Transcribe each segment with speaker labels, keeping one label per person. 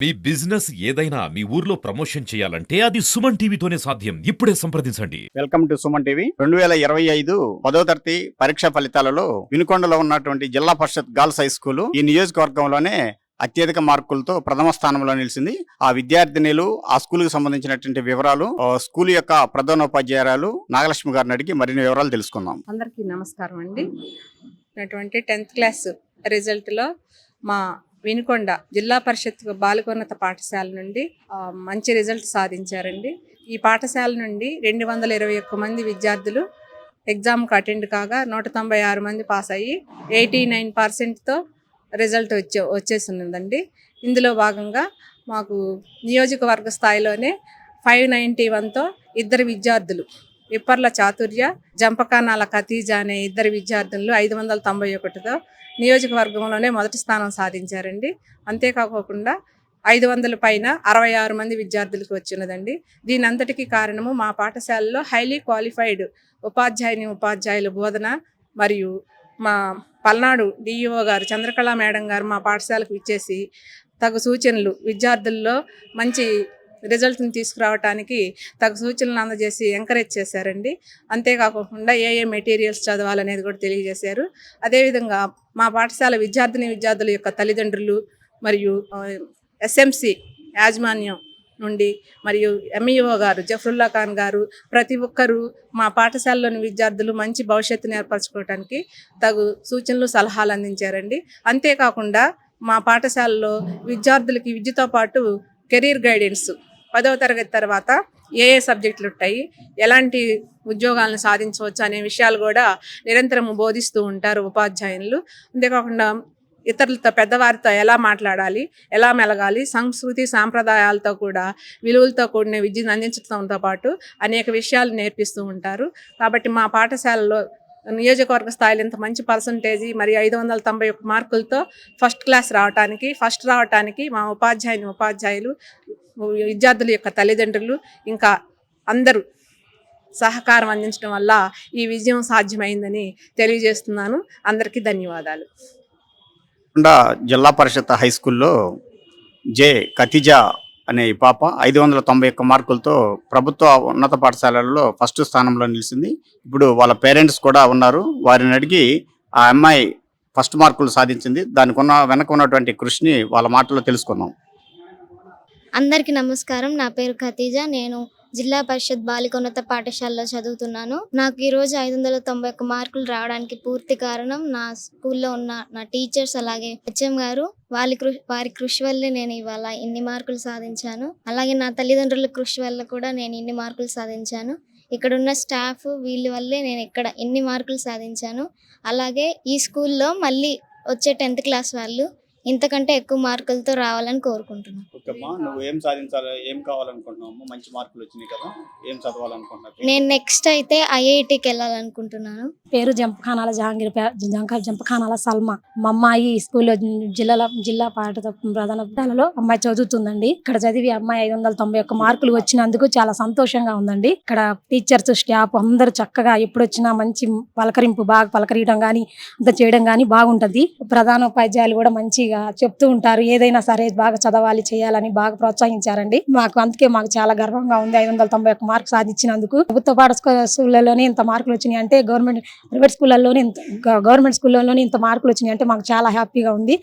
Speaker 1: మీ business ఏదైనా మీ ఊర్లో promotion చేయాలంటే అది సుమన్ టీవీతోనే సాధ్యం. ఇప్పుడే సంప్రదించండి.
Speaker 2: Welcome to Suman TV. 2025 10వ తరగతి పరీక్షా ఫలితాలలో వినుకొండలో ఉన్నటువంటి జిల్లా పరిషత్ గర్ల్స్ హై స్కూల్ ఈ నియోజకవర్గంలోనే అత్యధిక మార్కులతో ప్రథమ స్థానంలో నిలిచింది. ఆ విద్యార్థినిలు, ఆ స్కూల్ కి సంబంధించినటువంటి వివరాలు, స్కూల్ యొక్క ప్రధానోపాధ్యాయురాలు నాగలక్ష్మి గారిని అడిగి మరిన్ని వివరాలు తెలుసుకుందాం.
Speaker 3: అందరికీ నమస్కారం అండి. 10th క్లాస్ రిజల్ట్ లో మా వినుకొండ జిల్లా పరిషత్ బాలికోన్నత పాఠశాల నుండి మంచి రిజల్ట్ సాధించారండి. ఈ పాఠశాల నుండి 221 మంది విద్యార్థులు ఎగ్జామ్కి అటెండ్ కాగా 196 మంది పాస్ అయ్యి 89%తో రిజల్ట్ వచ్చేసిందండి. ఇందులో భాగంగా మాకు నియోజకవర్గ స్థాయిలోనే 591తో ఇద్దరు విద్యార్థులు, విప్పర్ల చాతుర్య, జంపకానాల ఖతీజా అనే ఇద్దరు విద్యార్థులు 591తో నియోజకవర్గంలోనే మొదటి స్థానం సాధించారండి. అంతేకాకుండా 500 పైన 66 మంది విద్యార్థులకు వచ్చినదండి. దీని అంతటికీ కారణము మా పాఠశాలలో హైలీ క్వాలిఫైడ్ ఉపాధ్యాయుల బోధన మరియు మా పల్నాడు డిఈఓ గారు చంద్రకళ మేడం గారు మా పాఠశాలకు ఇచ్చేసి తగు సూచనలు, విద్యార్థుల్లో మంచి రిజల్ట్ని తీసుకురావడానికి తగు సూచనలు అందజేసి ఎంకరేజ్ చేశారండి. అంతేకాకుండా ఏ మెటీరియల్స్ చదవాలనేది కూడా తెలియజేశారు. అదేవిధంగా మా పాఠశాల విద్యార్థుల యొక్క తల్లిదండ్రులు మరియు ఎస్ఎంసి యాజమాన్యం నుండి మరియు ఎంఈఓ గారు జఫరుల్లా ఖాన్ గారు ప్రతి ఒక్కరూ మా పాఠశాలలోని విద్యార్థులు మంచి భవిష్యత్తును ఏర్పరచుకోవడానికి తగు సూచనలు, సలహాలు అందించారండి. అంతేకాకుండా మా పాఠశాలలో విద్యార్థులకి విద్యతో పాటు కెరీర్ గైడెన్స్, 10వ తరగతి తర్వాత ఏ సబ్జెక్టులు ఉంటాయి, ఎలాంటి ఉద్యోగాలను సాధించవచ్చు అనే విషయాలు కూడా నిరంతరం బోధిస్తూ ఉంటారు ఉపాధ్యాయులు. అంతేకాకుండా ఇతరులతో, పెద్దవారితో ఎలా మాట్లాడాలి, ఎలా మెలగాలి, సంస్కృతి సాంప్రదాయాలతో కూడా విలువలతో కూడిన విద్యను అందించడంతో పాటు అనేక విషయాలు నేర్పిస్తూ ఉంటారు. కాబట్టి మా పాఠశాలలో నియోజకవర్గ స్థాయిలో ఇంత మంచి పర్సంటేజీ మరి 591 మార్కులతో ఫస్ట్ రావటానికి మా ఉపాధ్యాయులు, విద్యార్థుల యొక్క తల్లిదండ్రులు ఇంకా అందరూ సహకారం అందించడం వల్ల ఈ విజయం సాధ్యమైందని తెలియజేస్తున్నాను. అందరికీ ధన్యవాదాలు.
Speaker 2: జిల్లా పరిషత్ హై స్కూల్లో జే ఖతీజా అనే ఈ పాప 591 మార్కులతో ప్రభుత్వ ఉన్నత పాఠశాలల్లో ఫస్ట్ స్థానంలో నిలిచింది. ఇప్పుడు వాళ్ళ పేరెంట్స్ కూడా ఉన్నారు. వారిని అడిగి ఆ అమ్మాయి ఫస్ట్ మార్కులు సాధించింది, దానికి వెనక ఉన్నటువంటి కృషిని వాళ్ళ మాటల్లో తెలుసుకుందాం.
Speaker 4: అందరికీ నమస్కారం. నా పేరు ఖతీజా. నేను జిల్లా పరిషత్ బాలికోన్నత పాఠశాలలో చదువుతున్నాను. నాకు ఈరోజు 591 మార్కులు రావడానికి పూర్తి కారణం నా స్కూల్లో ఉన్న నా టీచర్స్, అలాగే హెచ్ఎం గారు. వారి కృషి వల్లే నేను ఇవాళ ఇన్ని మార్కులు సాధించాను. అలాగే నా తల్లిదండ్రుల కృషి వల్ల కూడా నేను ఇన్ని మార్కులు సాధించాను. ఇక్కడ ఉన్న స్టాఫ్, వీళ్ళ వల్లే నేను ఇక్కడ ఇన్ని మార్కులు సాధించాను. అలాగే ఈ స్కూల్లో మళ్ళీ వచ్చే 10th క్లాస్ వాళ్ళు ఇంతకంటే ఎక్కువ మార్కులతో రావాలని కోరుకుంటున్నాను.
Speaker 2: నువ్వు ఏం సాధించాలి, ఏం కావాలనుకుంటున్నావు? మంచి మార్కులు వచ్చినాయి కదా, ఏం చదవాలనుకుంటున్నావు?
Speaker 4: నేను నెక్స్ట్ అయితే ఐఐటికి వెళ్ళాలనుకుంటున్నాను.
Speaker 5: పేరు జంపఖానాల జహాంగీర్, జంపఖానాల సల్మా. మా అమ్మాయి స్కూల్లో జిల్లా ప్రధాన అమ్మాయి చదువుతుందండి. ఇక్కడ చదివి అమ్మాయి 591 మార్కులు వచ్చినందుకు చాలా సంతోషంగా ఉందండి. ఇక్కడ టీచర్స్, స్టాఫ్ అందరూ చక్కగా ఎప్పుడు వచ్చినా మంచి పలకరింపు, బాగా పలకరియడం కానీ అంత చేయడం కానీ బాగుంటది. ప్రధానోపాధ్యాయులు కూడా మంచిగా చెప్తూ ఉంటారు. ఏదైనా సరే బాగా చదవాలి, చేయాలని బాగా ప్రోత్సహించారండి. అందుకే మాకు చాలా గర్వంగా ఉంది 591 మార్క్స్ సాధించినందుకు. ప్రభుత్వ పాఠశాలలోనే ఇంత మార్కులు వచ్చినాయి అంటే, గవర్నమెంట్ స్కూళ్ళలోనే ఇంత మార్కులు వచ్చినాయి అంటే మాకు చాలా హ్యాపీగా ఉంది.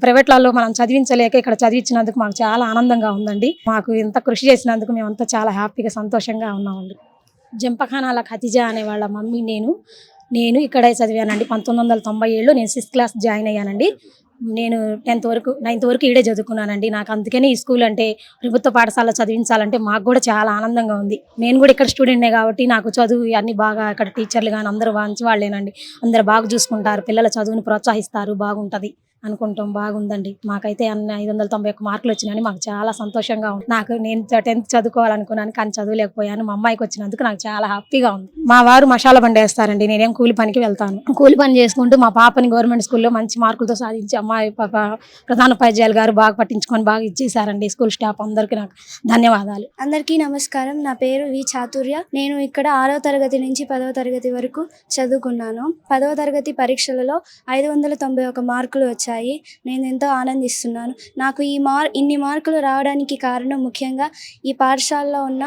Speaker 5: ప్రైవేట్లలో మనం చదివించలేక ఇక్కడ చదివించినందుకు మాకు చాలా ఆనందంగా ఉందండి. మాకు ఇంత కృషి చేసినందుకు మేమంతా చాలా హ్యాపీగా, సంతోషంగా ఉన్నామండి. జంపఖానాల ఖతీజా అనే వాళ్ళ మమ్మీ నేను ఇక్కడే చదివానండి. 1997లో నేను 6th క్లాస్ జాయిన్ అయ్యానండి. నేను 9th వరకు ఈడే చదువుకున్నానండి. నాకు అందుకనే ఈ స్కూల్ అంటే, ప్రభుత్వ పాఠశాల చదివించాలంటే మాకు కూడా చాలా ఆనందంగా ఉంది. నేను కూడా ఇక్కడ స్టూడెంట్నే కాబట్టి నాకు చదువు అన్ని బాగా, ఇక్కడ టీచర్లు కానీ అందరూ మంచి వాళ్ళేనండి. అందరూ బాగా చూసుకుంటారు, పిల్లల చదువుని ప్రోత్సహిస్తారు, బాగుంటుంది అనుకుంటాం. బాగుందండి. మాకైతే 591 మార్కులు వచ్చినాయని మాకు చాలా సంతోషంగా ఉంది. నేను 10th చదువుకోవాలనుకున్నాను కానీ చదువులేకపోయాను. మా అమ్మాయికి వచ్చినందుకు నాకు చాలా హ్యాపీగా ఉంది. మా వారు మసాలా బండి వేస్తారండి, నేనేం కూలి పనికి వెళ్తాను. కూలి పని చేసుకుంటూ మా పాపని గవర్నమెంట్ స్కూల్లో మంచి మార్కులతో సాధించి అమ్మాయి ప్రధానోపాధ్యాయులు గారు బాగా పట్టించుకొని బాగా ఇచ్చేసారండి. స్కూల్ స్టాఫ్ అందరికీ నాకు ధన్యవాదాలు.
Speaker 6: అందరికీ నమస్కారం. నా పేరు వి చాతుర్య. నేను ఇక్కడ 6వ తరగతి నుంచి 10వ తరగతి వరకు చదువుకున్నాను. 10వ తరగతి పరీక్షలలో 591 మార్కులు వచ్చాయి. వచ్చాయి. నేను ఎంతో ఆనందిస్తున్నాను. నాకు ఇన్ని మార్కులు రావడానికి కారణం ముఖ్యంగా ఈ పాఠశాలలో ఉన్న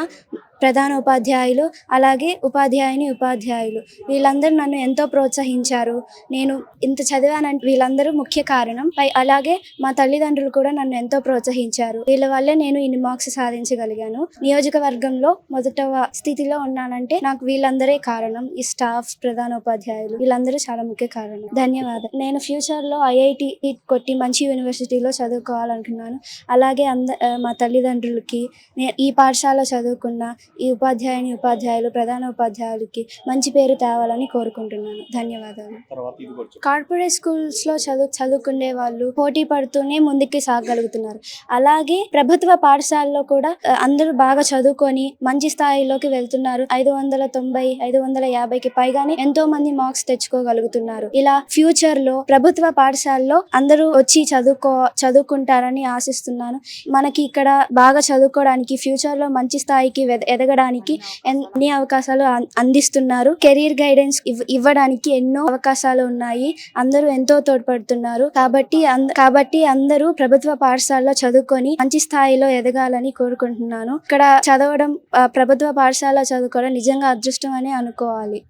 Speaker 6: ప్రధాన ఉపాధ్యాయులు, అలాగే ఉపాధ్యాయులు వీళ్ళందరూ నన్ను ఎంతో ప్రోత్సహించారు. నేను ఇంత చదివానంటే వీళ్ళందరూ ముఖ్య కారణం. అలాగే మా తల్లిదండ్రులు కూడా నన్ను ఎంతో ప్రోత్సహించారు. వీళ్ళ వల్లే నేను ఇన్ని మార్క్స్ సాధించగలిగాను. నియోజకవర్గంలో మొదట స్థితిలో ఉన్నానంటే నాకు వీళ్ళందరే కారణం. ఈ స్టాఫ్, ప్రధాన ఉపాధ్యాయులు వీళ్ళందరూ చాలా ముఖ్య కారణం. ధన్యవాదాలు. నేను ఫ్యూచర్లో ఐఐటి కొట్టి మంచి యూనివర్సిటీలో చదువుకోవాలనుకున్నాను. అలాగే మా తల్లిదండ్రులకి ఈ పాఠశాల చదువుకున్న ఈ ఉపాధ్యాయులు, ప్రధాన ఉపాధ్యాయులకి మంచి పేరు తేవాలని కోరుకుంటున్నాను. ధన్యవాదాలు. కార్పొరేట్ స్కూల్స్ లో చదువుకునే వాళ్ళు పోటీ పడుతూనే ముందుకు సాగలుగుతున్నారు. అలాగే ప్రభుత్వ పాఠశాలలో కూడా అందరూ బాగా చదువుకొని మంచి స్థాయిలోకి వెళ్తున్నారు. 590, 550కి పైగానే ఎంతో మంది మార్క్స్ తెచ్చుకోగలుగుతున్నారు. ఇలా ఫ్యూచర్ లో ప్రభుత్వ పాఠశాలలో అందరూ వచ్చి చదువుకుంటారని ఆశిస్తున్నాను. మనకి ఇక్కడ బాగా చదువుకోవడానికి, ఫ్యూచర్ లో మంచి స్థాయికి ఎదగడానికి అన్ని అవకాశాలు అందిస్తున్నారు. కెరీర్ గైడెన్స్ ఇవ్వడానికి ఎన్నో అవకాశాలు ఉన్నాయి. అందరూ ఎంతో తోడ్పడుతున్నారు. కాబట్టి అందరూ ప్రభుత్వ పాఠశాలలో చదువుకొని మంచి స్థాయిలో ఎదగాలని కోరుకుంటున్నాను. ఇక్కడ చదవడం, ప్రభుత్వ పాఠశాలలో చదువుకోవడం నిజంగా అదృష్టం అని అనుకోవాలి.